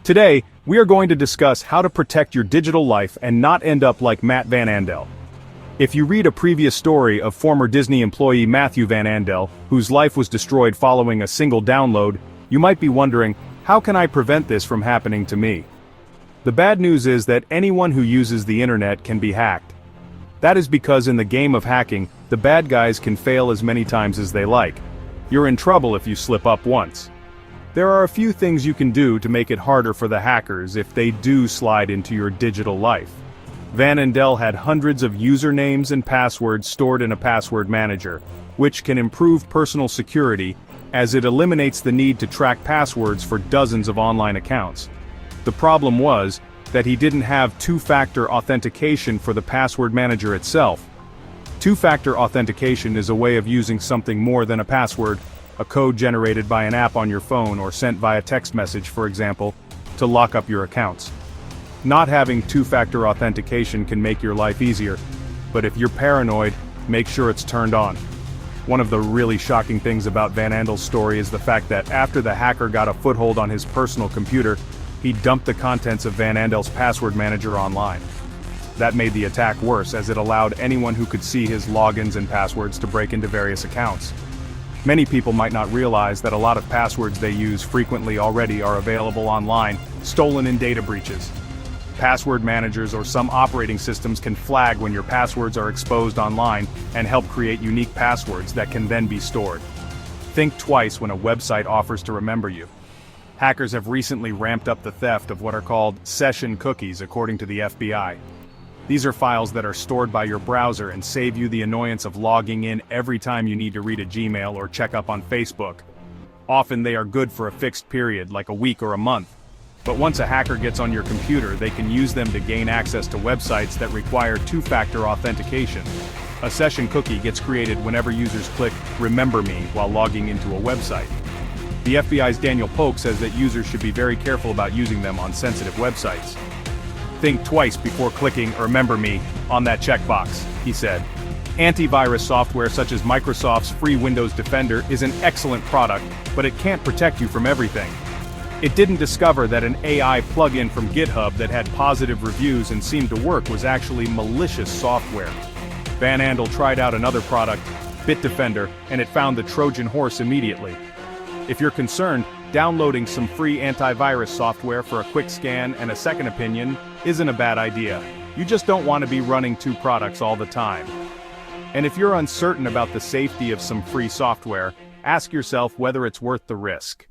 Today, we are going to discuss how to protect your digital life and not end up like Matt Van Andel. If you read a previous story of former Disney employee Matthew Van Andel, whose life was destroyed following a single download, you might be wondering, how can I prevent this from happening to me? The bad news is that anyone who uses the internet can be hacked. That is because in the game of hacking, the bad guys can fail as many times as they like. You're in trouble if you slip up once. There are a few things you can do to make it harder for the hackers if they do slide into your digital life. Van Andel had hundreds of usernames and passwords stored in a password manager, which can improve personal security as it eliminates the need to track passwords for dozens of online accounts. The problem was that he didn't have two-factor authentication for the password manager itself. Two-factor authentication is a way of using something more than a password, a code generated by an app on your phone or sent via text message, for example, to lock up your accounts. Not having two-factor authentication can make your life easier, but if you're paranoid, make sure it's turned on. One of the really shocking things about Van Andel's story is the fact that after the hacker got a foothold on his personal computer, he dumped the contents of Van Andel's password manager online. That made the attack worse as it allowed anyone who could see his logins and passwords to break into various accounts. Many people might not realize that a lot of passwords they use frequently already are available online, stolen in data breaches. Password managers or some operating systems can flag when your passwords are exposed online and help create unique passwords that can then be stored. Think twice when a website offers to remember you. Hackers have recently ramped up the theft of what are called session cookies, according to the FBI. These are files that are stored by your browser and save you the annoyance of logging in every time you need to read a Gmail or check up on Facebook. Often they are good for a fixed period, like a week or a month. But once a hacker gets on your computer, they can use them to gain access to websites that require two-factor authentication. A session cookie gets created whenever users click "Remember Me" while logging into a website. The FBI's Daniel Polk says that users should be very careful about using them on sensitive websites. Think twice before clicking "Remember Me" on that checkbox, he said. Antivirus software such as Microsoft's free Windows Defender is an excellent product, but it can't protect you from everything. It didn't discover that an AI plugin from GitHub that had positive reviews and seemed to work was actually malicious software. Van Andel tried out another product, Bitdefender, and it found the Trojan horse immediately. If you're concerned, downloading some free antivirus software for a quick scan and a second opinion isn't a bad idea. You just don't want to be running two products all the time. And if you're uncertain about the safety of some free software, ask yourself whether it's worth the risk.